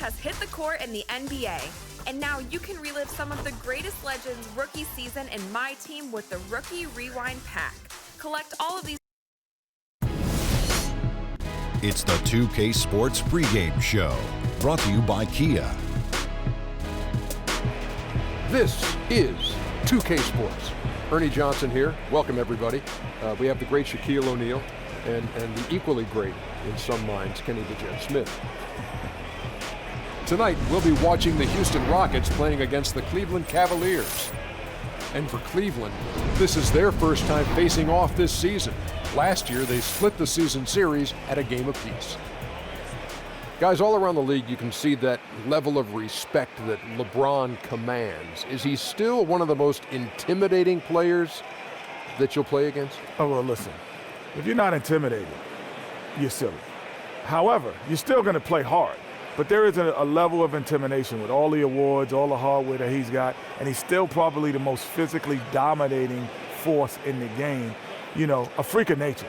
has hit the court in the NBA. And now you can relive some of the greatest legends' rookie season in My Team with the Rookie Rewind Pack. Collect all of these. It's the 2K Sports pregame show, brought to you by Kia. This is 2K Sports. Ernie Johnson here. Welcome, everybody. We have the great Shaquille O'Neal and the equally great, in some minds, Kenny the Jet Smith. Tonight, we'll be watching the Houston Rockets playing against the Cleveland Cavaliers. And for Cleveland, this is their first time facing off this season. Last year, they split the season series at a game apiece. Guys, all around the league, you can see that level of respect that LeBron commands. Is he still one of the most intimidating players that you'll play against? Oh, well, listen, if you're not intimidated, you're silly. However, you're still going to play hard. But there is a level of intimidation with all the awards, all the hardware that he's got, and he's still probably the most physically dominating force in the game. You know, a freak of nature.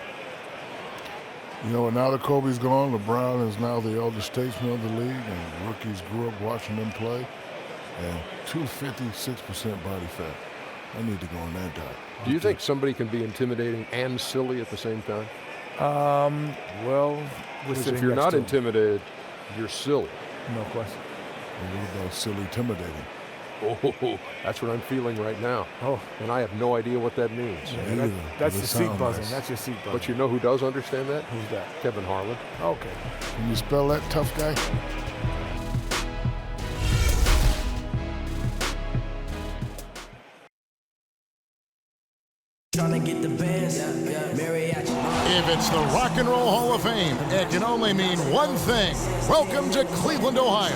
You know, now that Kobe's gone, LeBron is now the elder statesman of the league, and rookies grew up watching them play. And 256% body fat. I need to go on that diet. Do you think somebody can be intimidating and silly at the same time? Well, if you're not intimidated, you're silly. No question. And what about silly intimidating? Oh, that's what I'm feeling right now. Oh, and I have no idea what that means. Yeah, that's your seat buzzing. Nice. That's your seat buzzing. But you know who does understand that? Who's that? Kevin Harlan. Okay. Can you spell that, tough guy? Trying to get the bands, If it's the Rock and Roll Hall of Fame, it can only mean one thing. Welcome to Cleveland, Ohio.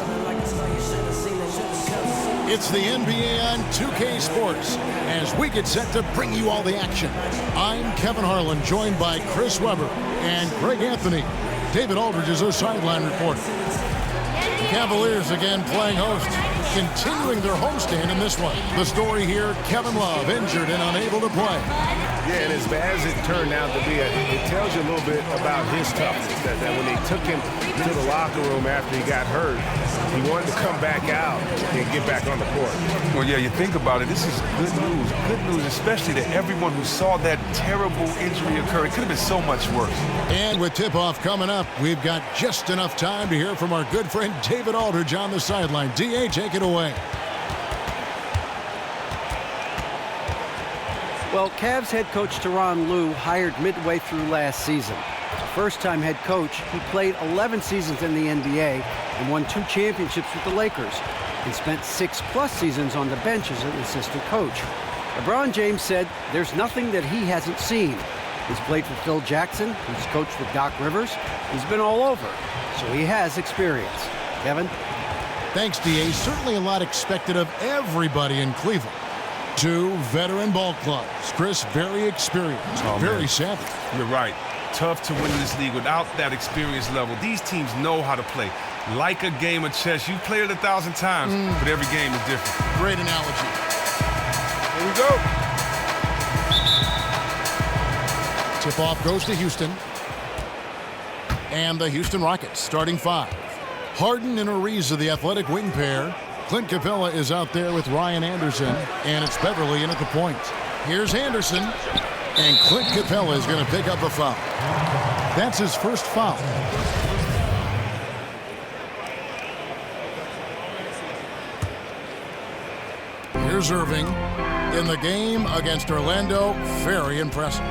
It's the NBA on 2K Sports as we get set to bring you all the action. I'm Kevin Harlan, joined by Chris Webber and Greg Anthony. David Aldridge is our sideline reporter. The Cavaliers again playing host, continuing their homestand in this one. The story here, Kevin Love injured and unable to play. Yeah, and as bad as it turned out to be, it tells you a little bit about his toughness, that when they took him to the locker room after he got hurt, he wanted to come back out and get back on the court. Well, yeah, you think about it, this is good news, especially to everyone who saw that terrible injury occur. It could have been so much worse. And with tip-off coming up, we've got just enough time to hear from our good friend David Aldridge on the sideline. D.A., take it away. Well, Cavs head coach Tyronn Lue hired midway through last season. As a first-time head coach, he played 11 seasons in the NBA and won 2 championships with the Lakers and spent 6+ seasons on the bench as an assistant coach. LeBron James said there's nothing that he hasn't seen. He's played for Phil Jackson. He's coached with Doc Rivers. He's been all over, so he has experience. Kevin? Thanks, D.A. Certainly a lot expected of everybody in Cleveland. 2 veteran ball clubs. Chris, very experienced, very savvy. You're right. Tough to win this league without that experience level. These teams know how to play. Like a game of chess. You played it 1,000 times, but every game is different. Great analogy. Here we go. Tip-off goes to Houston. And the Houston Rockets starting 5. Harden and Ariza, the athletic wing pair. Clint Capella is out there with Ryan Anderson, and it's Beverly in at the point. Here's Anderson, and Clint Capella is going to pick up a foul. That's his first foul. Here's Irving in the game against Orlando. Very impressive.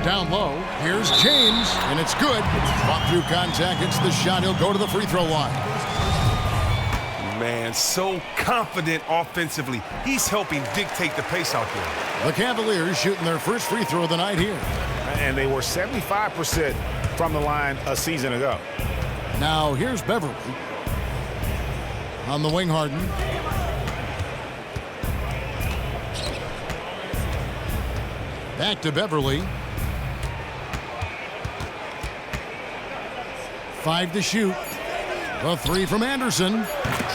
Down low, here's James, and it's good. Fought through contact, it's the shot. He'll go to the free throw line. Man, so confident offensively. He's helping dictate the pace out there. The Cavaliers shooting their first free throw of the night here. And they were 75% from the line a season ago. Now here's Beverly. On the wing, Harden. Back to Beverly. 5 to shoot. A 3 from Anderson.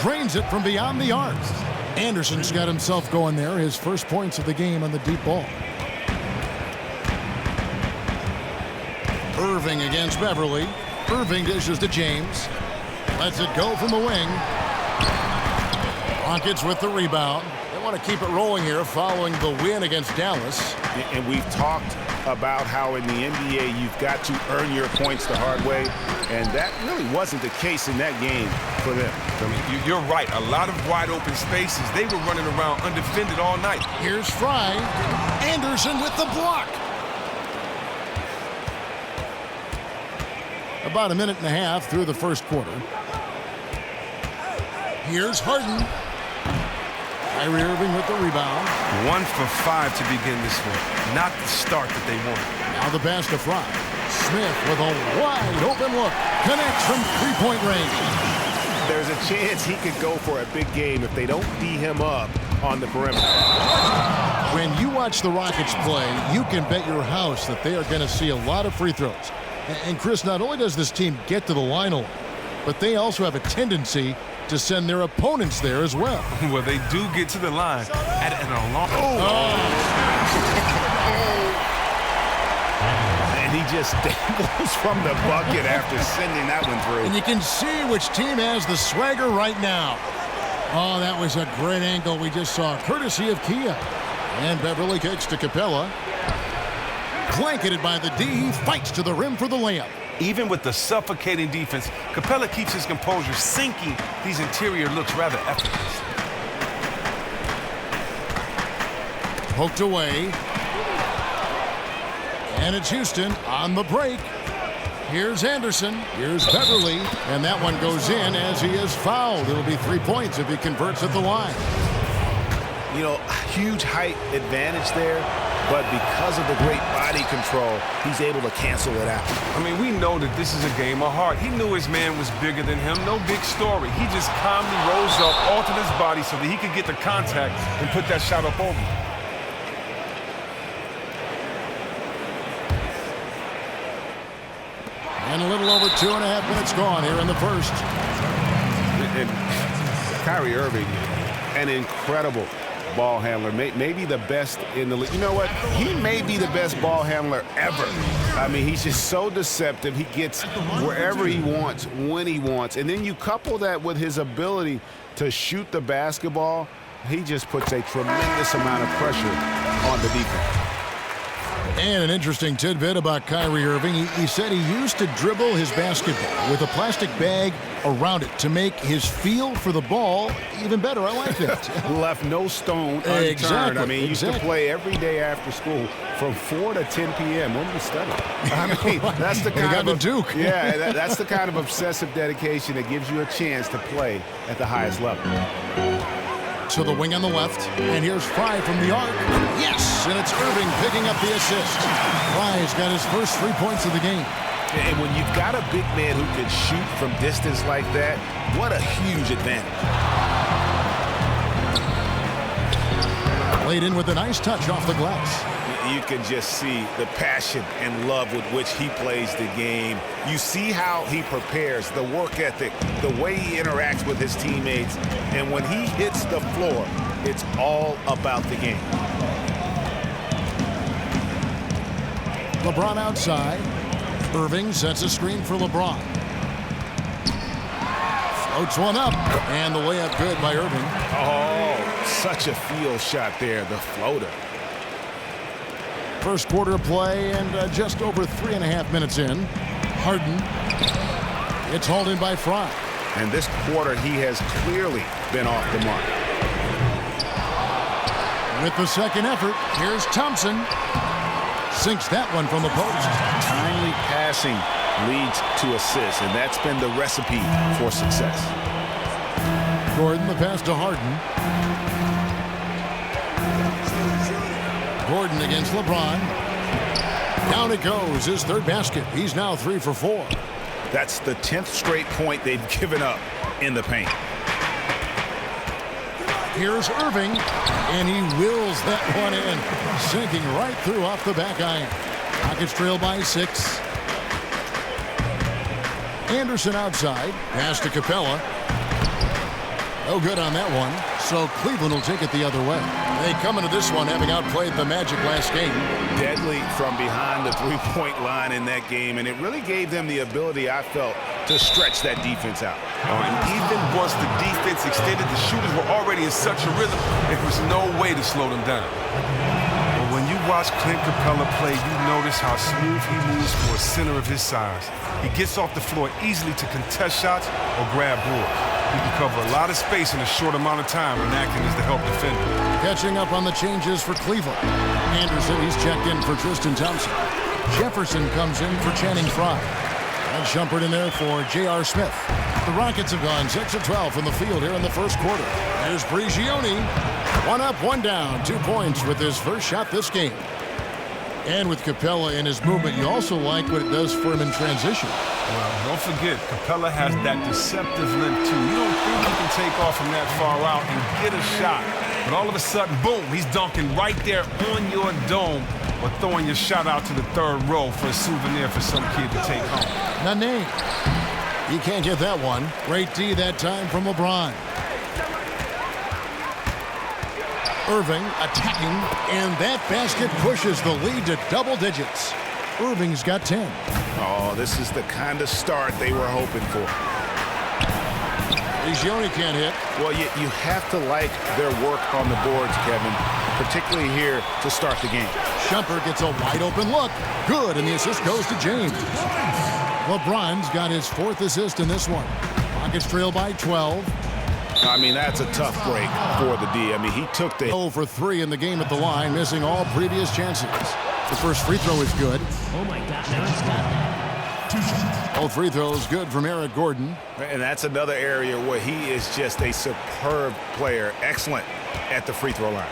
Drains it from beyond the arc. Anderson's got himself going there. His first points of the game on the deep ball. Irving against Beverly. Irving dishes to James. Lets it go from the wing. Rockets with the rebound. They want to keep it rolling here following the win against Dallas. And we've talked about how in the NBA you've got to earn your points the hard way, and that really wasn't the case in that game for them. I mean, you're right. A lot of wide open spaces. They were running around undefended all night. Here's Fry. Anderson with the block. About a minute and a half through the first quarter. Here's Harden. Kyrie Irving with the rebound. 1 for 5 to begin this one. Not the start that they wanted. Now the pass to Fry. Smith with a wide open look. Connects from three-point range. There's a chance he could go for a big game if they don't D him up on the perimeter. When you watch the Rockets play, you can bet your house that they are going to see a lot of free throws. And Chris, not only does this team get to the line a lot, but they also have a tendency to send their opponents there as well. Well, they do get to the line at an alarm. And he just dangles from the bucket after sending that one through. And you can see which team has the swagger right now. Oh, that was a great angle we just saw, courtesy of Kia. And Beverly kicks to Capella. Blanketed by the D, he fights to the rim for the layup. Even with the suffocating defense, Capella keeps his composure, sinking these interior looks rather effortlessly. Poked away. And it's Houston on the break. Here's Anderson. Here's Beverly. And that one goes in as he is fouled. It'll be 3 points if he converts at the line. You know, huge height advantage there, but because of the great body control, he's able to cancel it out. I mean, we know that this is a game of heart. He knew his man was bigger than him. No big story. He just calmly rose up, altered his body so that he could get the contact and put that shot up over. And a little over 2.5 minutes gone here in the first. And Kyrie Irving, an incredible ball handler, maybe the best in the league. You know what? He may be the best ball handler ever. I mean, he's just so deceptive. He gets wherever he wants, when he wants. And then you couple that with his ability to shoot the basketball, he just puts a tremendous amount of pressure on the defense. And an interesting tidbit about Kyrie Irving. He said he used to dribble his basketball with a plastic bag around it to make his feel for the ball even better. I like that. Left no stone unturned. Exactly. I mean, he used to play every day after school from 4 to 10 p.m. When we study. I mean, that's the kind of Duke. Yeah, that's the kind of obsessive dedication that gives you a chance to play at the highest level. To the wing on the left, and here's Fry from the arc. Yes, and it's Irving picking up the assist. Fry's got his first 3 points of the game. And when you've got a big man who can shoot from distance like that, what a huge advantage. Played in with a nice touch off the glass. You can just see the passion and love with which he plays the game. You see how he prepares, the work ethic, the way he interacts with his teammates. And when he hits the floor, it's all about the game. LeBron outside. Irving sets a screen for LeBron. Floats one up, and the layup good by Irving. Oh, such a field shot there, the floater. First quarter of play and just over 3.5 minutes in. Harden. It's hauled in by Fry. And this quarter, he has clearly been off the mark. With the second effort, here's Thompson. Sinks that one from the post. Timely passing leads to assists, and that's been the recipe for success. Gordon, the pass to Harden. Gordon against LeBron. Down it goes, his third basket. He's now 3 for 4. That's the 10th straight point they've given up in the paint. Here's Irving, and he wills that one in, sinking right through off the back iron. Rockets trail by 6. Anderson outside, pass to Capella. No good on that one. So Cleveland will take it the other way. They come into this one having outplayed the Magic last game. Deadly from behind the three-point line in that game, and it really gave them the ability, I felt, to stretch that defense out. And even once the defense extended, the shooters were already in such a rhythm, there was no way to slow them down. But when you watch Clint Capella play, you notice how smooth he moves for a center of his size. He gets off the floor easily to contest shots or grab boards. He can cover a lot of space in a short amount of time when acting as the help defender. Catching up on the changes for Cleveland. Anderson, he's checked in for Tristan Thompson. Jefferson comes in for Channing Frye. And Shumpert in there for J.R. Smith. The Rockets have gone 6 of 12 from the field here in the first quarter. Here's Prigioni. 1 up, 1 down. 2 points with his first shot this game. And with Capella in his movement, you also like what it does for him in transition. Well, don't forget, Capella has that deceptive length, too. You don't think he can take off from that far out and get a shot. But all of a sudden, boom, he's dunking right there on your dome or throwing your shot out to the third row for a souvenir for some kid to take home. Nene. He can't get that one. Great D that time from LeBron. Irving attacking, and that basket pushes the lead to double digits. Irving's got 10. Oh, this is the kind of start they were hoping for. Prigioni can't hit. Well, you have to like their work on the boards, Kevin, particularly here to start the game. Shumpert gets a wide open look. Good, and the assist goes to James. LeBron's got his 4th assist in this one. Rockets trail by 12. I mean, that's a tough break for the D. I mean, he took the 0 for 3 in the game at the line, missing all previous chances. The first free throw is good. Oh my God, now he's got All free throws good from Eric Gordon. And that's another area where he is just a superb player, excellent at the free throw line.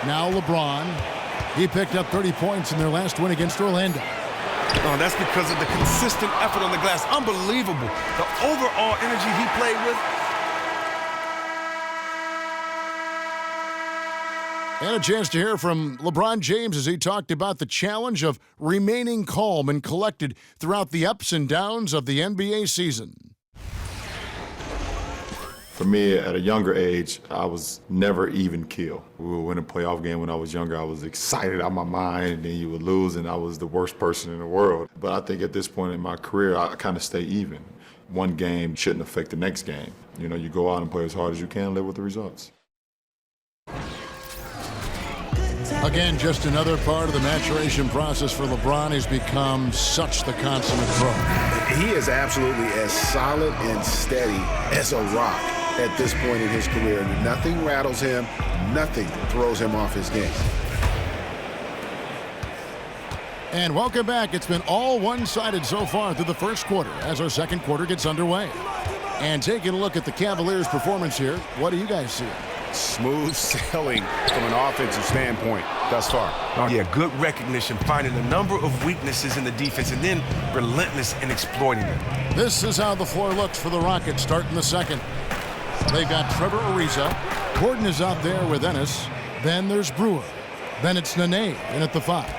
Now LeBron. He picked up 30 points in their last win against Orlando. Oh, that's because of the consistent effort on the glass. Unbelievable. The overall energy he played with. And a chance to hear from LeBron James as he talked about the challenge of remaining calm and collected throughout the ups and downs of the NBA season. For me, at a younger age, I was never even killed. We would win a playoff game when I was younger. I was excited out of my mind, and then you would lose, and I was the worst person in the world. But I think at this point in my career, I kind of stay even. One game shouldn't affect the next game. You know, you go out and play as hard as you can, live with the results. Again, just another part of the maturation process for LeBron. He's become such the consummate pro. He is absolutely as solid and steady as a rock at this point in his career. Nothing rattles him. Nothing throws him off his game. And welcome back. It's been all one-sided so far through the first quarter as our second quarter gets underway. And taking a look at the Cavaliers' performance here, what do you guys see? Smooth sailing from an offensive standpoint thus far. Oh, yeah, good recognition, finding a number of weaknesses in the defense and then relentless in exploiting them. This is how the floor looks for the Rockets starting the second. They've got Trevor Ariza. Gordon is out there with Ennis. Then there's Brewer. Then it's Nene in at the 5.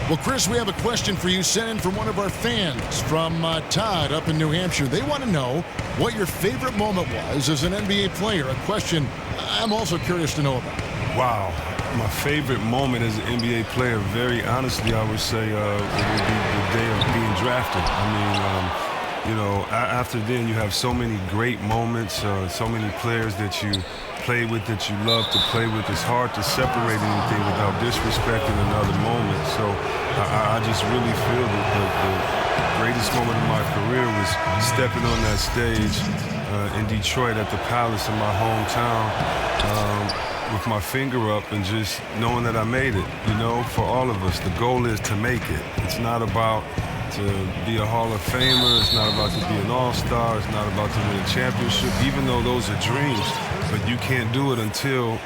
Well, Chris, we have a question for you sent in from one of our fans from Todd up in New Hampshire. They want to know what your favorite moment was as an NBA player, a question I'm also curious to know about. Wow. My favorite moment as an NBA player, very honestly, I would say it would be the day of being drafted. I mean, you know, after then you have so many great moments, so many players that you play with that you love to play with. It's hard to separate anything without disrespecting another moment. So I just really feel that the greatest moment of my career was stepping on that stage in Detroit at the Palace in my hometown with my finger up and just knowing that I made it. You know, for all of us, the goal is to make it. It's not about to be a Hall of Famer. It's not about to be an all-star. It's not about to win a championship, even though those are dreams. But you can't do it until,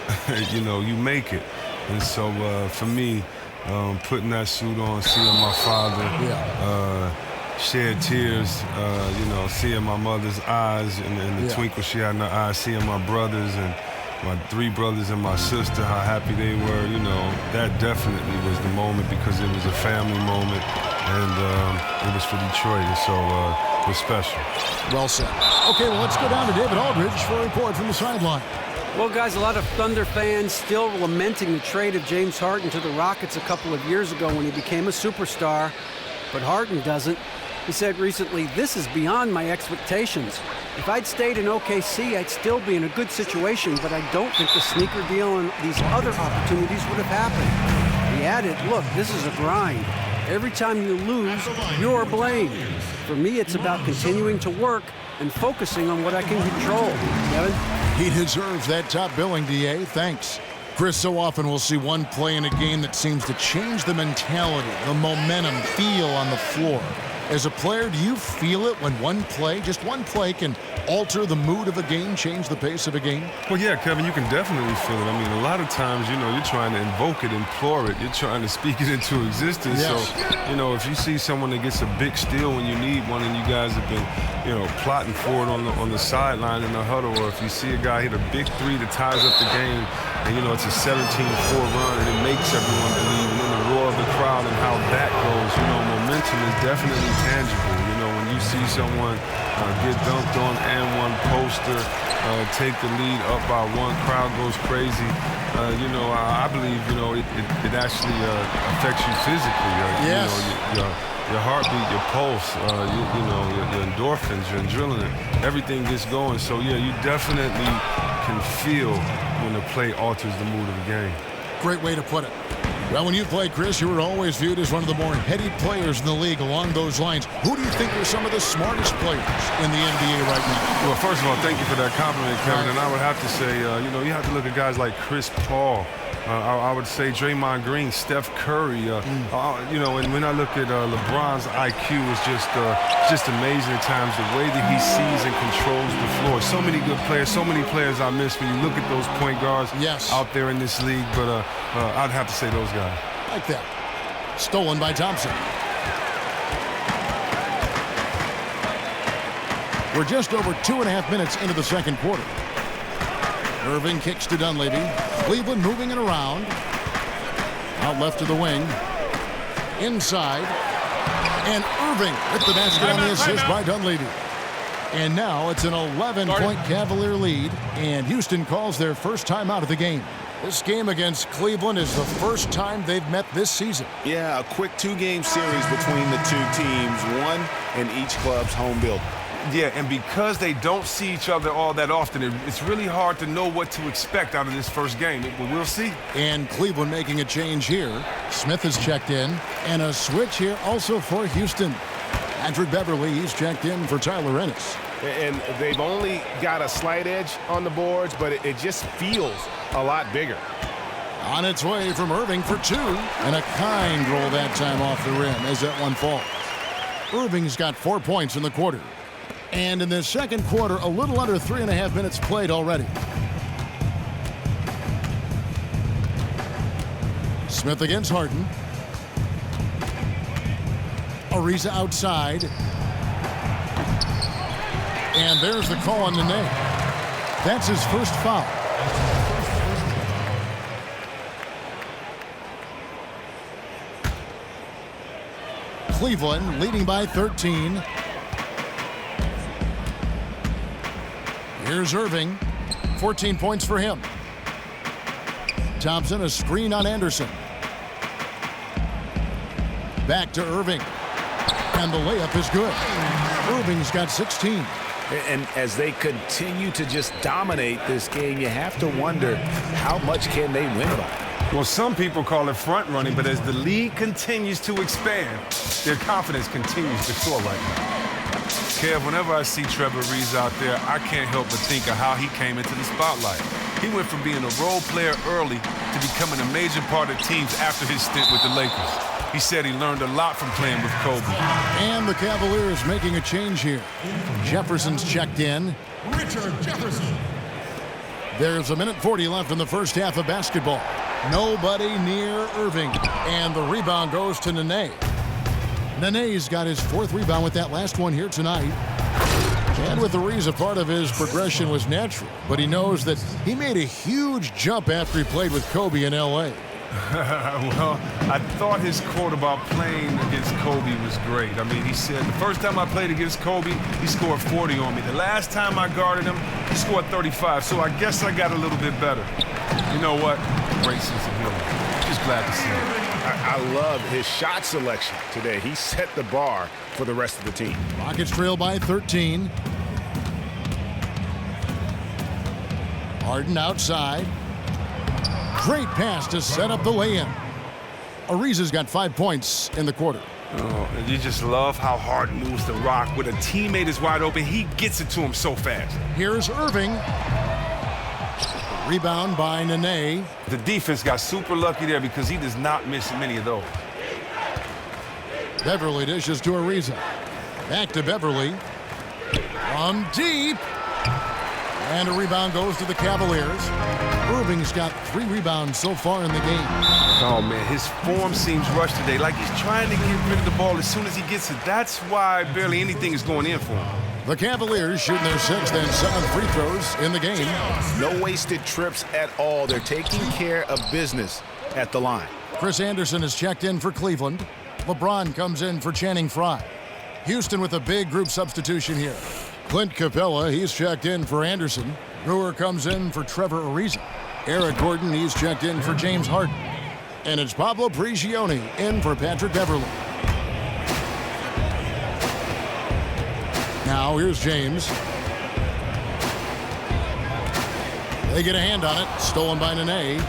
you know, you make it. And so for me, putting that suit on, seeing my father shed tears, you know, seeing my mother's eyes and the twinkle she had in her eyes, seeing my brothers and my 3 brothers and my sister, how happy they were, you know, that definitely was the moment because it was a family moment and it was for Detroit. And so was special. Well said. Okay, well, let's go down to David Aldridge for a report from the sideline. Well, guys, a lot of Thunder fans still lamenting the trade of James Harden to the Rockets a couple of years ago when he became a superstar. But Harden doesn't. He said recently, "This is beyond my expectations. If I'd stayed in OKC, I'd still be in a good situation, but I don't think the sneaker deal and these other opportunities would have happened." He added, "Look, this is a grind. Every time you lose, you're blamed. For me, it's about continuing to work and focusing on what I can control." Kevin? He deserves that top billing, DA. Thanks. Chris, so often we'll see one play in a game that seems to change the mentality, the momentum, feel on the floor. As a player, do you feel it when one play, just one play, can alter the mood of a game, change the pace of a game? Well, yeah, Kevin, you can definitely feel it. I mean, a lot of times, you're trying to invoke it, implore it. You're trying to speak it into existence. Yes. So, if you see someone that gets a big steal when you need one and you guys have been, plotting for it on the sideline in the huddle, or if you see a guy hit a big three that ties up the game and, it's a 17-4 run and it makes everyone believe, and then the roar of the crowd and how that goes, momentum is definitely tangible. When you see someone get dunked on and one poster, take the lead up by one, crowd goes crazy. I believe, it actually affects you physically. Yes. Your heartbeat, your pulse, your endorphins, your adrenaline, everything gets going. So, yeah, you definitely can feel when the play alters the mood of the game. Great way to put it. Well, when you played, Chris, you were always viewed as one of the more heady players in the league along those lines. Who do you think are some of the smartest players in the NBA right now? Well, first of all, thank you for that compliment, Kevin. And I would have to say, you have to look at guys like Chris Paul. I would say Draymond Green, Steph Curry. And when I look at LeBron's IQ, it's just amazing at times the way that he sees and controls the floor. So many good players, so many players I miss when you look at those point guards out there in this league. But I'd have to say those guys. Like that. Stolen by Thompson. We're just over 2.5 minutes into the second quarter. Irving kicks to Dunleavy. Cleveland moving it around. Out left to the wing. Inside. And Irving with the basket on the assist by Dunleavy. And now it's an 11-point Cavalier lead. And Houston calls their first timeout of the game. This game against Cleveland is the first time they've met this season. Yeah, a quick two-game series between the two teams. One in each club's home building. Yeah, and because they don't see each other all that often, it's really hard to know what to expect out of this first game. But we'll see. And Cleveland making a change here. Smith has checked in. And a switch here also for Houston. Patrick Beverly, he's checked in for Tyler Ennis. And they've only got a slight edge on the boards, but it just feels a lot bigger. On its way from Irving for two. And a kind roll that time off the rim as that one falls. Irving's got 4 points in the quarter. And in the second quarter, a little under 3.5 minutes played already. Smith against Harden. Ariza outside. And there's the call on Nene. That's his first foul. Cleveland leading by 13. Here's Irving. 14 points for him. Thompson, a screen on Anderson. Back to Irving. And the layup is good. Irving's got 16. And as they continue to just dominate this game, you have to wonder how much can they win by. Well, some people call it front running, but as the league continues to expand, their confidence continues to soar right now. Kev, whenever I see Trevor Ariza out there, I can't help but think of how he came into the spotlight. He went from being a role player early to becoming a major part of teams after his stint with the Lakers. He said he learned a lot from playing with Kobe. And the Cavaliers making a change here. Jefferson's checked in. Richard Jefferson. There's 1:40 left in the first half of basketball. Nobody near Irving. And the rebound goes to Nene. Nene's got his 4th rebound with that last one here tonight. And with Ariza, part of his progression was natural, but he knows that he made a huge jump after he played with Kobe in L.A. Well, I thought his quote about playing against Kobe was great. I mean, he said, the first time I played against Kobe, he scored 40 on me. The last time I guarded him, he scored 35, so I guess I got a little bit better. You know what? Great sense of humor. Just glad to see him. I love his shot selection today. He set the bar for the rest of the team. Rockets trail by 13. Harden outside. Great pass to set up the lay-in. Ariza's got 5 points in the quarter. Oh, and you just love how Harden moves the rock. When a teammate is wide open, he gets it to him so fast. Here's Irving. Rebound by Nene. The defense got super lucky there because he does not miss many of those. Beverly dishes to Ariza. Back to Beverly. From deep. And a rebound goes to the Cavaliers. Irving's got 3 rebounds so far in the game. Oh, man, his form seems rushed today. Like he's trying to get rid of the ball as soon as he gets it. That's why barely anything is going in for him. The Cavaliers shooting their 6th and 7th free throws in the game. No wasted trips at all. They're taking care of business at the line. Chris Anderson is checked in for Cleveland. LeBron comes in for Channing Frye. Houston with a big group substitution here. Clint Capella, he's checked in for Anderson. Brewer comes in for Trevor Ariza. Eric Gordon, he's checked in for James Harden. And it's Pablo Prigioni in for Patrick Beverly. Now here's James. They get a hand on it. Stolen by Nene.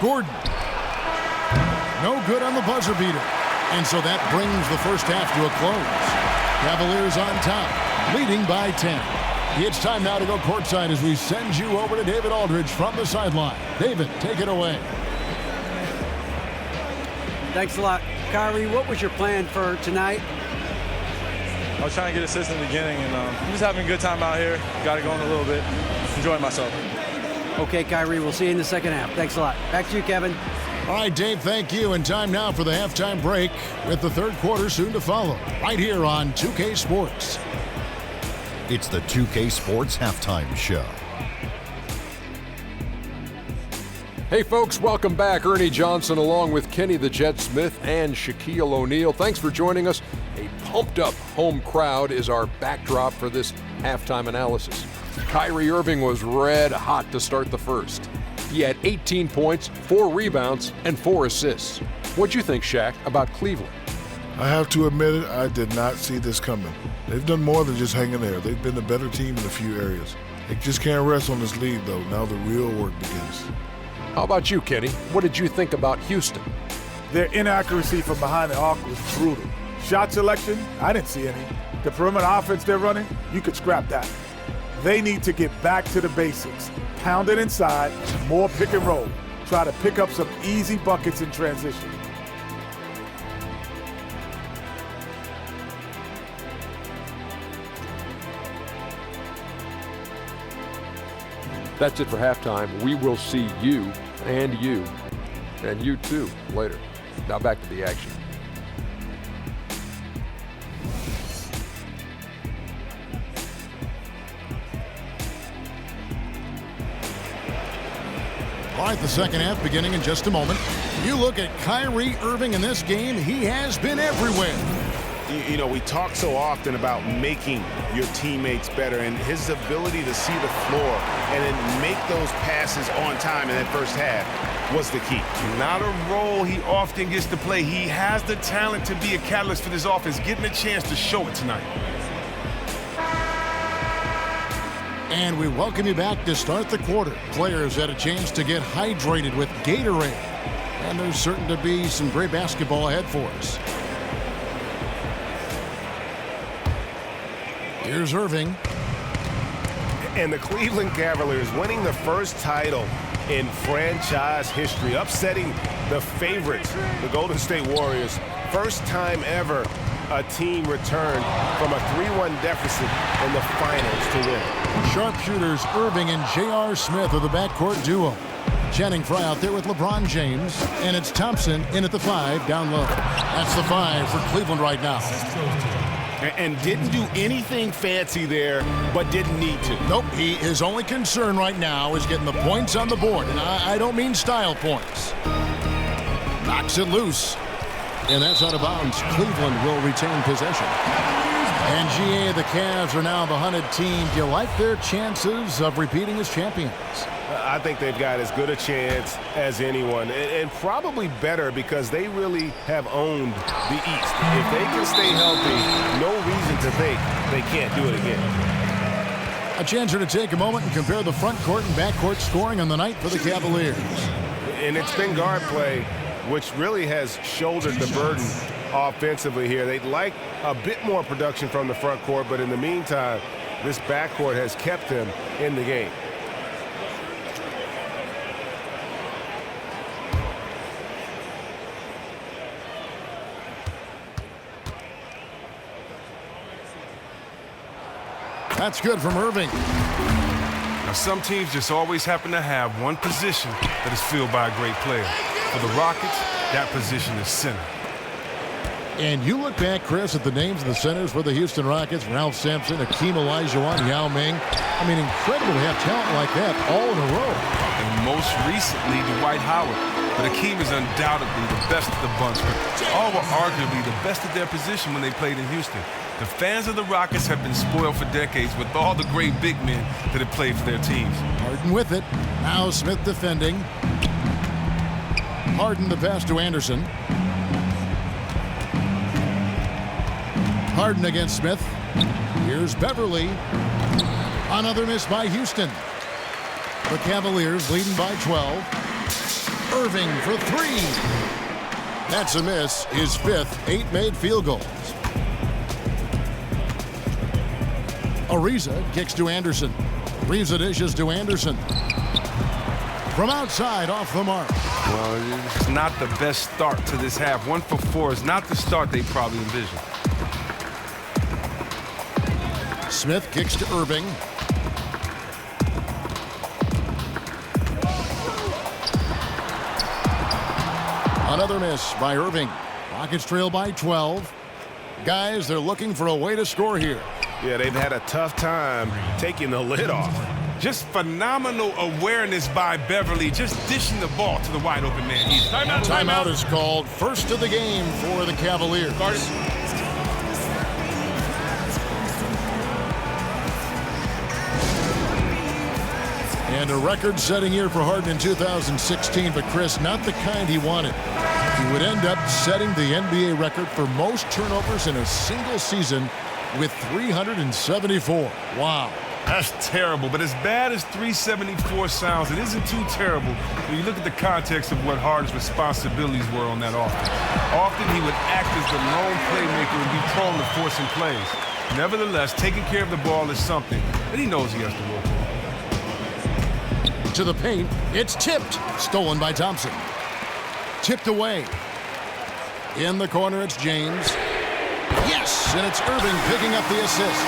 Gordon. No good on the buzzer beater. And so that brings the first half to a close. Cavaliers on top, leading by 10. It's time now to go courtside as we send you over to David Aldridge from the sideline. David, take it away. Thanks a lot. Kyrie, what was your plan for tonight? I was trying to get assists in the beginning, and I'm just having a good time out here. Got it going a little bit. Enjoying myself. Okay, Kyrie, we'll see you in the second half. Thanks a lot. Back to you, Kevin. All right, Dave, thank you. And time now for the halftime break with the third quarter soon to follow. Right here on 2K Sports. It's the 2K Sports Halftime Show. Hey folks, welcome back. Ernie Johnson along with Kenny the Jet Smith and Shaquille O'Neal. Thanks for joining us. A pumped up home crowd is our backdrop for this halftime analysis. Kyrie Irving was red hot to start the first. He had 18 points, 4 rebounds, and 4 assists. What'd you think, Shaq, about Cleveland? I have to admit it, I did not see this coming. They've done more than just hang in there. They've been a better team in a few areas. They just can't rest on this lead, though. Now the real work begins. How about you, Kenny? What did you think about Houston? Their inaccuracy from behind the arc was brutal. Shot selection, I didn't see any. The perimeter offense they're running, you could scrap that. They need to get back to the basics. Pound it inside, more pick and roll. Try to pick up some easy buckets in transition. That's it for halftime. We will see you and you too later. Now back to the action. All right, the second half beginning in just a moment. You look at Kyrie Irving in this game, he has been everywhere. You know, we talk so often about making your teammates better, and his ability to see the floor and then make those passes on time in that first half was the key. Not a role he often gets to play. He has the talent to be a catalyst for this offense, getting a chance to show it tonight. And we welcome you back to start the quarter. Players had a chance to get hydrated with Gatorade. And there's certain to be some great basketball ahead for us. Here's Irving. And the Cleveland Cavaliers winning the first title in franchise history, upsetting the favorites, the Golden State Warriors. First time ever a team returned from a 3-1 deficit in the finals to win. Sharpshooters Irving and J.R. Smith are the backcourt duo. Channing Frye out there with LeBron James, and it's Thompson in at the 5 down low. That's the 5 for Cleveland right now. And didn't do anything fancy there, but didn't need to. Nope, his only concern right now is getting the points on the board, and I don't mean style points. Knocks it loose, and that's out of bounds. Cleveland will retain possession. And GA, the Cavs are now the hunted team. Do you like their chances of repeating as champions? I think they've got as good a chance as anyone, and probably better because they really have owned the East. If they can stay healthy, no reason to think they can't do it again. A chance here to take a moment and compare the front court and back court scoring on the night for the Cavaliers. And it's been guard play, which really has shouldered the burden offensively here. They'd like a bit more production from the front court, but in the meantime, this backcourt has kept them in the game. That's good from Irving. Now, some teams just always happen to have one position that is filled by a great player. For the Rockets, that position is center. And you look back, Chris, at the names of the centers for the Houston Rockets: Ralph Sampson, Hakeem Olajuwon, Yao Ming. I mean, incredible to have talent like that all in a row. And most recently, Dwight Howard. But Hakeem is undoubtedly the best of the bunch, but all were arguably the best at their position when they played in Houston. The fans of the Rockets have been spoiled for decades with all the great big men that have played for their teams. Harden with it. Now Smith defending. Harden the pass to Anderson. Harden against Smith. Here's Beverly. Another miss by Houston. The Cavaliers leading by 12. Irving for three. That's a miss. His fifth. 8 made field goals. Ariza kicks to Anderson. Ariza dishes to Anderson. From outside, off the mark. Well, it's not the best start to this half. 1 for 4 is not the start they probably envisioned. Smith kicks to Irving. Another miss by Irving. Rockets trail by 12. Guys, they're looking for a way to score here. Yeah, they've had a tough time taking the lid off. Just phenomenal awareness by Beverly, just dishing the ball to the wide open man. Timeout is called. First of the game for the Cavaliers. And a record-setting year for Harden in 2016, but Chris, not the kind he wanted. He would end up setting the NBA record for most turnovers in a single season with 374. Wow. That's terrible, but as bad as 374 sounds, it isn't too terrible when you look at the context of what Harden's responsibilities were on that offense. Often he would act as the lone playmaker and be prone to forcing plays. Nevertheless, taking care of the ball is something that he knows he has to work on. To the paint, it's tipped. Stolen by Thompson. Tipped away. In the corner, it's James. Yes, and it's Irving picking up the assist.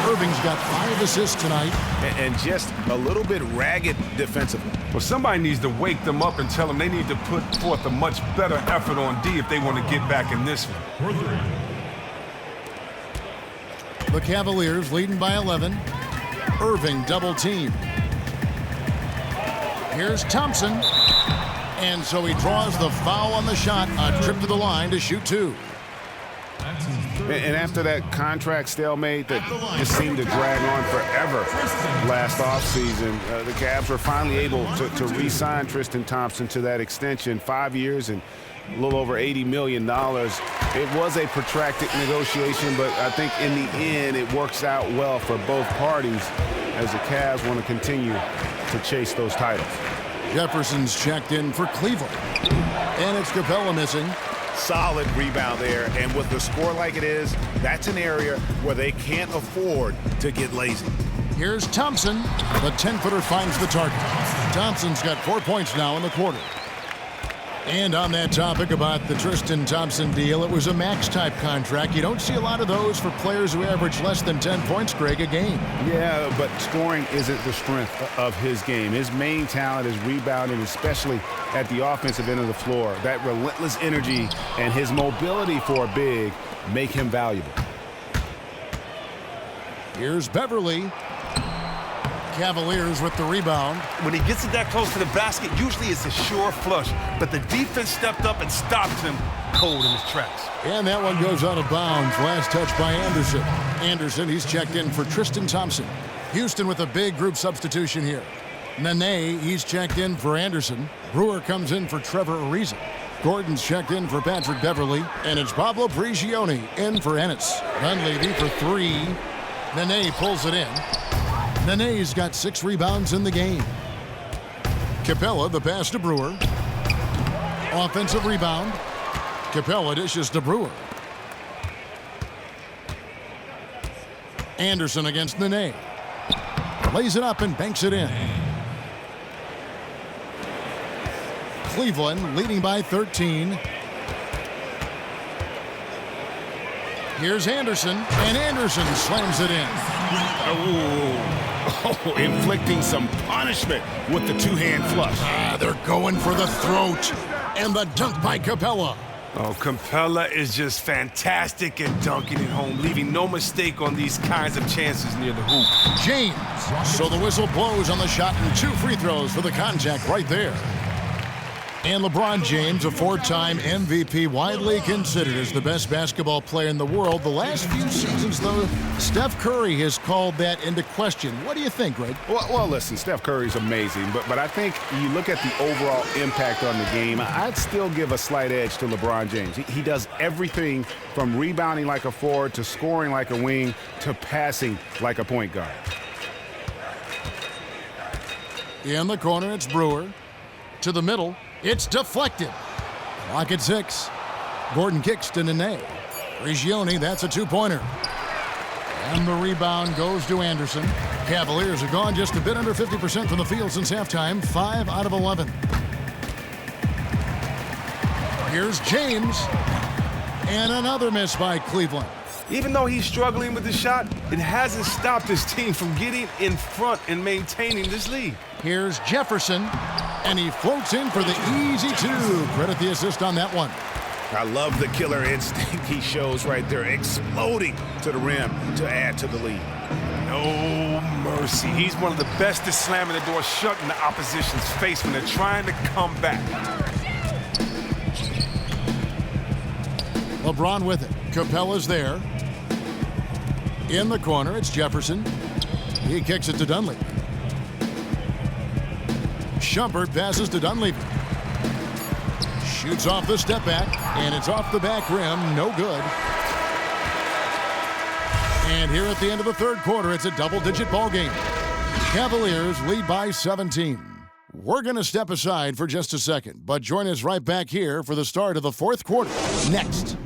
Irving's got 5 assists tonight. And just a little bit ragged defensively. Well, somebody needs to wake them up and tell them they need to put forth a much better effort on D if they want to get back in this one. The Cavaliers leading by 11. Irving double team. Here's Thompson. And so he draws the foul on the shot. A trip to the line to shoot 2. And after that contract stalemate that just seemed to drag on forever last offseason, the Cavs were finally able to re-sign Tristan Thompson to that extension, 5 years and a little over $80 million. It was a protracted negotiation, but I think in the end it works out well for both parties as the Cavs want to continue to chase those titles. Jefferson's checked in for Cleveland. And it's Capella missing. Solid rebound there, and with the score like it is, that's an area where they can't afford to get lazy. Here's Thompson. The 10-footer finds the target. Thompson's got 4 points now in the quarter. And on that topic about the Tristan Thompson deal, it was a max-type contract. You don't see a lot of those for players who average less than 10 points, Greg, a game. Yeah, but scoring isn't the strength of his game. His main talent is rebounding, especially at the offensive end of the floor. That relentless energy and his mobility for a big make him valuable. Here's Beverly. Cavaliers with the rebound. When he gets it that close to the basket, usually it's a sure flush. But the defense stepped up and stopped him cold in his tracks. And that one goes out of bounds. Last touch by Anderson. Anderson, he's checked in for Tristan Thompson. Houston with a big group substitution here. Nene, he's checked in for Anderson. Brewer comes in for Trevor Ariza. Gordon's checked in for Patrick Beverly. And it's Pablo Prigioni in for Ennis. Dunleavy for 3. Nene pulls it in. Nene's got 6 rebounds in the game. Capella, the pass to Brewer. Offensive rebound. Capella dishes to Brewer. Anderson against Nene. Lays it up and banks it in. Cleveland leading by 13. Here's Anderson, and Anderson slams it in. Oh, inflicting some punishment with the two-hand flush. They're going for the throat. And the dunk by Capella. Oh, Capella is just fantastic at dunking it home, leaving no mistake on these kinds of chances near the hoop. James. So the whistle blows on the shot and 2 free throws for the contact right there. And LeBron James, a 4-time MVP, widely considered as the best basketball player in the world. The last few seasons, though, Steph Curry has called that into question. What do you think, Greg? Well, listen, Steph Curry's amazing, but I think you look at the overall impact on the game, I'd still give a slight edge to LeBron James. He does everything from rebounding like a forward to scoring like a wing to passing like a point guard. In the corner, it's Brewer. To the middle. It's deflected. Clock at 6. Gordon kicks to Nene. Prigioni, that's a 2-pointer. And the rebound goes to Anderson. Cavaliers have gone just a bit under 50% from the field since halftime. 5 out of 11. Here's James. And another miss by Cleveland. Even though he's struggling with the shot, it hasn't stopped his team from getting in front and maintaining this lead. Here's Jefferson, and he floats in for the easy 2. Credit the assist on that one. I love the killer instinct he shows right there, exploding to the rim to add to the lead. No mercy. He's one of the best at slamming the door shut in the opposition's face when they're trying to come back. LeBron with it. Capella's there. In the corner, it's Jefferson. He kicks it to Dunleavy. Shumpert passes to Dunleavy. Shoots off the step back, and it's off the back rim. No good. And here at the end of the third quarter, it's a double-digit ball game. Cavaliers lead by 17. We're going to step aside for just a second, but join us right back here for the start of the fourth quarter. Next.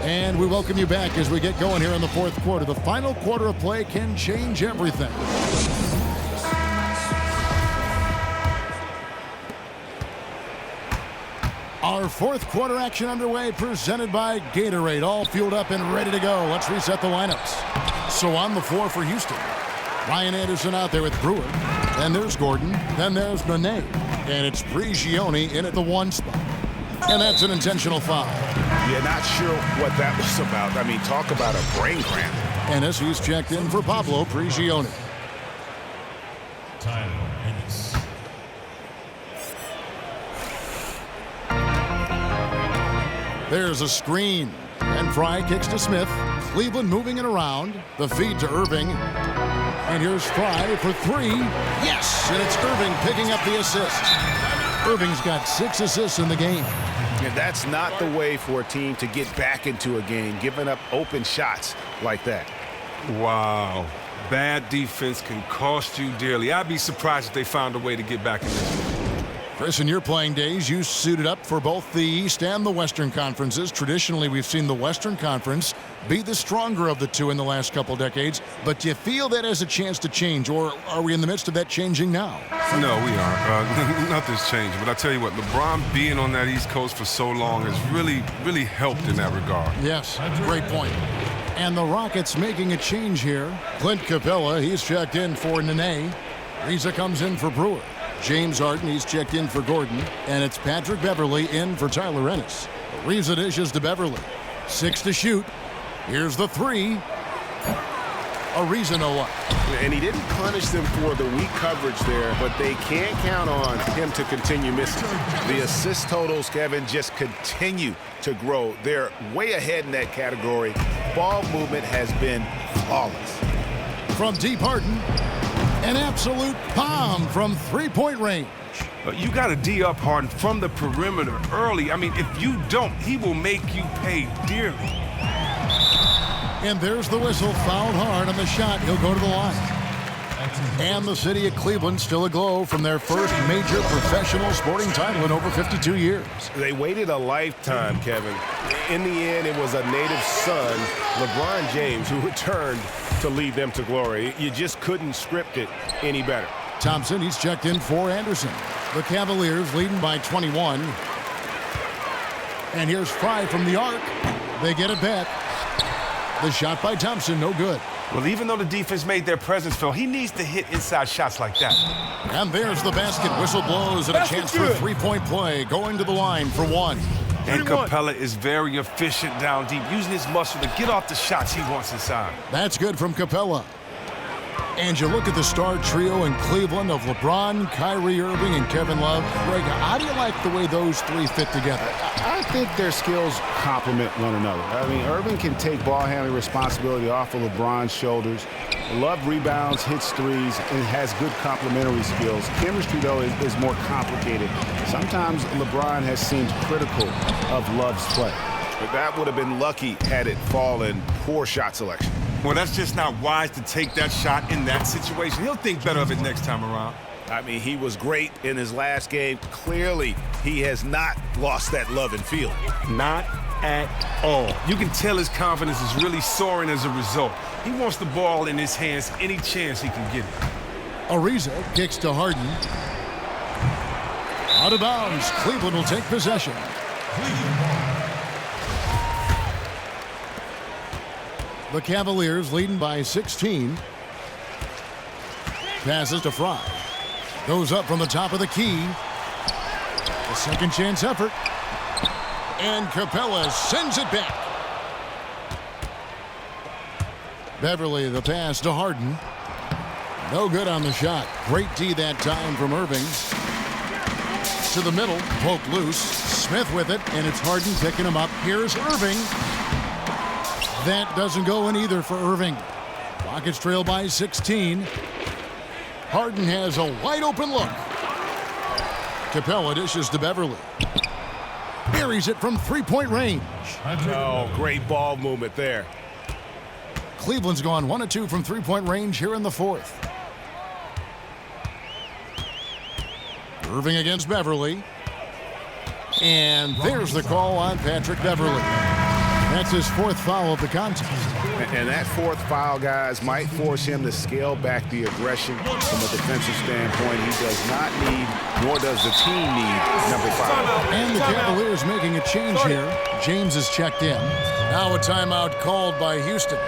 And we welcome you back as we get going here in the fourth quarter. The final quarter of play can change everything. Our fourth quarter action underway, presented by Gatorade. All fueled up and ready to go. Let's reset the lineups. So on the floor for Houston, Ryan Anderson out there with Brewer. Then there's Gordon. Then there's Nene. And it's Prigioni in at the 1 spot. And that's an intentional foul. Yeah, not sure what that was about. I mean, talk about a brain cramp. Ennis, he's checked in for Pablo Prigioni. Tyler Ennis. There's a screen. And Fry kicks to Smith. Cleveland moving it around. The feed to Irving. And here's Fry for 3. Yes! And it's Irving picking up the assist. Irving's got 6 assists in the game. And that's not the way for a team to get back into a game, giving up open shots like that. Wow. Bad defense can cost you dearly. I'd be surprised if they found a way to get back in this game. Chris, in your playing days, you suited up for both the East and the Western Conferences. Traditionally, we've seen the Western Conference be the stronger of the two in the last couple decades. But do you feel that has a chance to change, or are we in the midst of that changing now? No, we aren't. Nothing's changing. But I tell you what, LeBron being on that East Coast for so long has really helped in that regard. Yes, great point. And the Rockets making a change here. Clint Capella, he's checked in for Nene. Ariza comes in for Brewer. James Harden, he's checked in for Gordon. And it's Patrick Beverley in for Tyler Ennis. Ariza dishes to Beverley. 6 to shoot. Here's the 3. Ariza no up. And he didn't punish them for the weak coverage there, but they can't count on him to continue missing. The assist totals, Kevin, just continue to grow. They're way ahead in that category. Ball movement has been flawless. From deep, Harden, an absolute bomb from three-point range. You got to D up Harden from the perimeter early. I mean, if you don't, he will make you pay dearly. And there's the whistle, fouled hard on the shot. He'll go to the line. And the city of Cleveland still aglow from their first major professional sporting title in over 52 years. They waited a lifetime, Kevin. In the end, it was a native son, LeBron James, who returned to lead them to glory. You just couldn't script it any better. Thompson, he's checked in for Anderson. The Cavaliers leading by 21. And here's Fry from the arc. They get it back. The shot by Thompson, no good. Well, even though the defense made their presence felt, he needs to hit inside shots like that. And there's the basket. Whistle blows and a chance for a three-point play. Going to the line for 1. And Capella is very efficient down deep, using his muscle to get off the shots he wants inside. That's good from Capella. And you look at the star trio in Cleveland of LeBron, Kyrie Irving, and Kevin Love. Greg, how do you like the way those three fit together? I think their skills complement one another. I mean, Irving can take ball handling responsibility off of LeBron's shoulders. Love rebounds, hits threes, and has good complementary skills. Chemistry, though, is more complicated. Sometimes LeBron has seemed critical of Love's play. But that would have been lucky had it fallen. Poor shot selection. Well, that's just not wise to take that shot in that situation. He'll think better of it next time around. I mean, he was great in his last game. Clearly, he has not lost that love and feeling. Not at all. You can tell his confidence is really soaring as a result. He wants the ball in his hands any chance he can get it. Ariza kicks to Harden. Out of bounds. Cleveland will take possession. The Cavaliers leading by 16. Passes to Fry. Goes up from the top of the key. A second chance effort. And Capella sends it back. Beverley, the pass to Harden. No good on the shot. Great D that time from Irving. To the middle, poked loose. Smith with it, and it's Harden picking him up. Here's Irving. That doesn't go in either for Irving. Rockets trail by 16. Harden has a wide open look. Capella dishes to Beverley. Buries it from three-point range. Oh, great ball movement there. Cleveland's gone 1 of 2 from three-point range here in the fourth. Irving against Beverley. And there's the call on Patrick Beverley. That's his fourth foul of the contest. And that fourth foul, guys, might force him to scale back the aggression from a defensive standpoint. He does not need, nor does the team need, number 5. And the Cavaliers making a change here. James is checked in. Now a timeout called by Houston.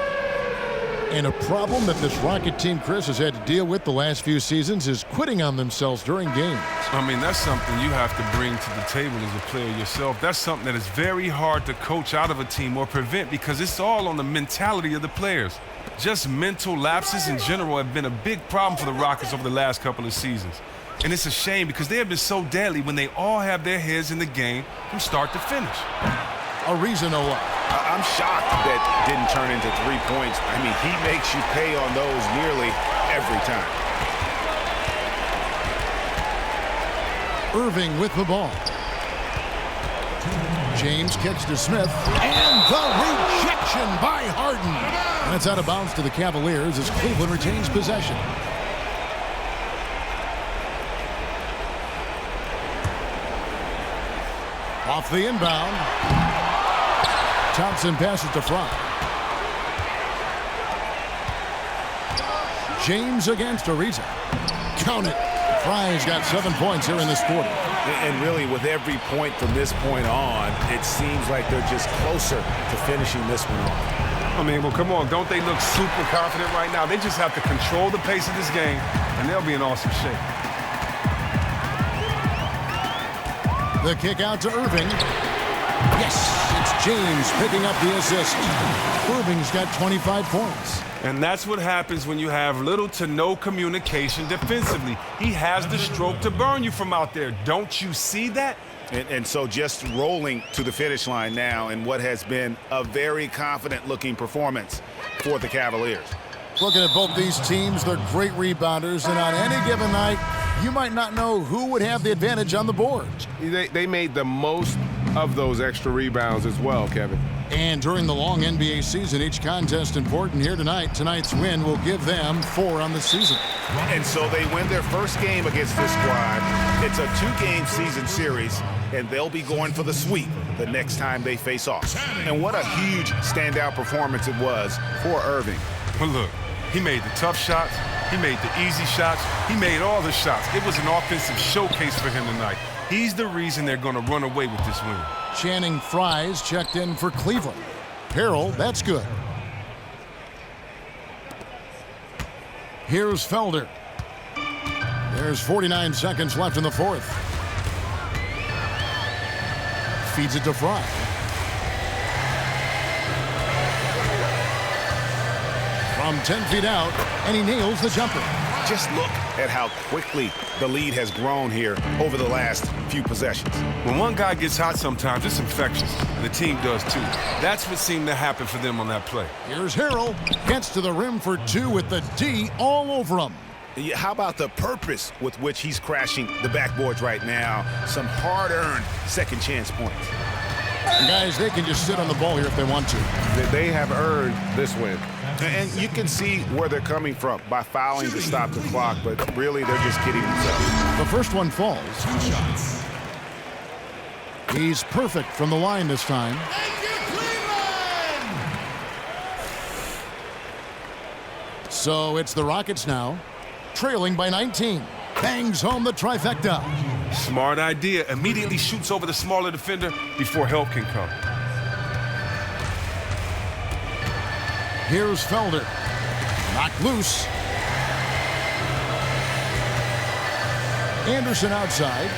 And a problem that this Rocket team, Chris, has had to deal with the last few seasons is quitting on themselves during games. I mean, that's something you have to bring to the table as a player yourself. That's something that is very hard to coach out of a team or prevent because it's all on the mentality of the players. Just mental lapses in general have been a big problem for the Rockets over the last couple of seasons. And it's a shame because they have been so deadly when they all have their heads in the game from start to finish. Ariza no up. I'm shocked that didn't turn into 3 points. I mean, he makes you pay on those nearly every time. Irving with the ball. James kicks to Smith. And the rejection by Harden. That's out of bounds to the Cavaliers as Cleveland retains possession. Off the inbound. Thompson passes to Fry. James against Ariza. Count it. Fry's got 7 points here in this quarter. And really, with every point from this point on, it seems like they're just closer to finishing this one off. I mean, well, come on. Don't they look super confident right now? They just have to control the pace of this game, and they'll be in awesome shape. The kick out to Irving. Yes, it's James picking up the assist. Irving's got 25 points. And that's what happens when you have little to no communication defensively. He has the stroke to burn you from out there. Don't you see that? And so just rolling to the finish line now in what has been a very confident-looking performance for the Cavaliers. Looking at both these teams, they're great rebounders, and on any given night, you might not know who would have the advantage on the boards. They made the most of those extra rebounds as well, Kevin. And during the long NBA season, each contest important here tonight. Tonight's win will give them 4 on the season. And so they win their first game against this squad. It's a 2-game season series, and they'll be going for the sweep the next time they face off. And what a huge standout performance it was for Irving. Well, look, he made the tough shots. He made the easy shots. He made all the shots. It was an offensive showcase for him tonight. He's the reason they're going to run away with this win. Channing Frye's checked in for Cleveland. Harrell, that's good. Here's Felder. There's 49 seconds left in the fourth. Feeds it to Frye. From 10 feet out, and he nails the jumper. Just look at how quickly the lead has grown here over the last few possessions. When one guy gets hot sometimes, it's infectious, and the team does too. That's what seemed to happen for them on that play. Here's Harrell. Gets to the rim for 2 with the D all over him. How about the purpose with which he's crashing the backboards right now? Some hard-earned second chance points. And guys, they can just sit on the ball here if they want to. They have earned this win. And you can see where they're coming from by fouling to stop the clock, but really they're just kidding themselves. The first one falls. 2 shots. He's perfect from the line this time. So it's the Rockets now, trailing by 19. Bangs home the trifecta. Smart idea. Immediately shoots over the smaller defender before help can come. Here's Felder. Knocked loose. Anderson outside.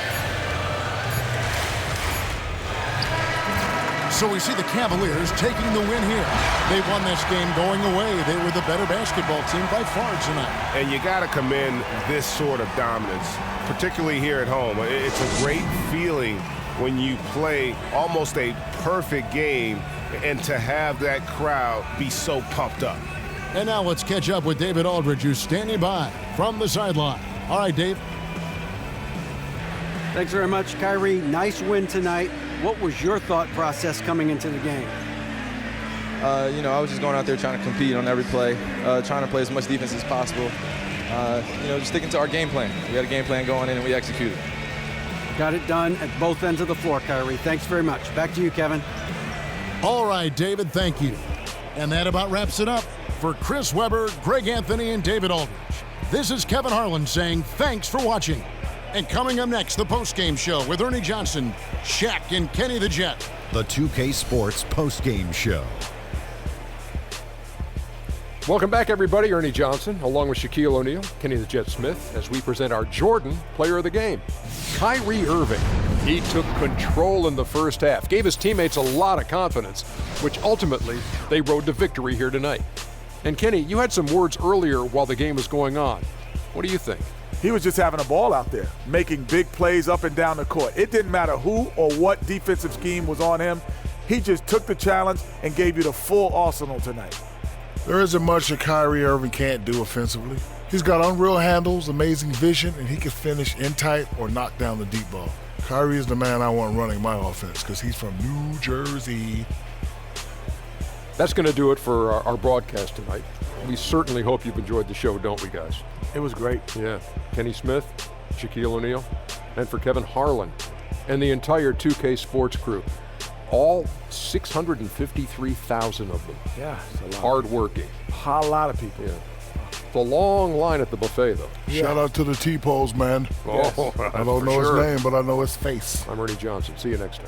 So we see the Cavaliers taking the win here. They won this game going away. They were the better basketball team by far tonight. And you got to commend this sort of dominance, particularly here at home. It's a great feeling when you play almost a perfect game and to have that crowd be so pumped up. And now let's catch up with David Aldridge, who's standing by from the sideline. All right, Dave. Thanks very much, Kyrie. Nice win tonight. What was your thought process coming into the game? I was just going out there trying to compete on every play, trying to play as much defense as possible. Just sticking to our game plan. We had a game plan going in and we executed. Got it done at both ends of the floor, Kyrie. Thanks very much. Back to you, Kevin. All right, David, thank you. And that about wraps it up. For Chris Webber, Greg Anthony, and David Aldridge, this is Kevin Harlan saying thanks for watching. And coming up next, the postgame show with Ernie Johnson, Shaq, and Kenny the Jet. The 2K Sports postgame show. Welcome back, everybody. Ernie Johnson, along with Shaquille O'Neal, Kenny the Jet Smith, as we present our Jordan Player of the Game. Kyrie Irving. He took control in the first half, gave his teammates a lot of confidence, which ultimately they rode to victory here tonight. And Kenny, you had some words earlier while the game was going on. What do you think? He was just having a ball out there, making big plays up and down the court. It didn't matter who or what defensive scheme was on him. He just took the challenge and gave you the full arsenal tonight. There isn't much that Kyrie Irving can't do offensively. He's got unreal handles, amazing vision, and he can finish in tight or knock down the deep ball. Kyrie is the man I want running my offense because he's from New Jersey. That's going to do it for our broadcast tonight. We certainly hope you've enjoyed the show, don't we, guys? It was great. Yeah. Kenny Smith, Shaquille O'Neal, and for Kevin Harlan and the entire 2K Sports crew. All 653,000 of them. Yeah, it's a lot. Hard-working. A lot of people. Yeah. It's a long line at the buffet, though. Shout out to the T-Poles, man. Oh, I don't know his name, but I know his face. I'm Ernie Johnson. See you next time.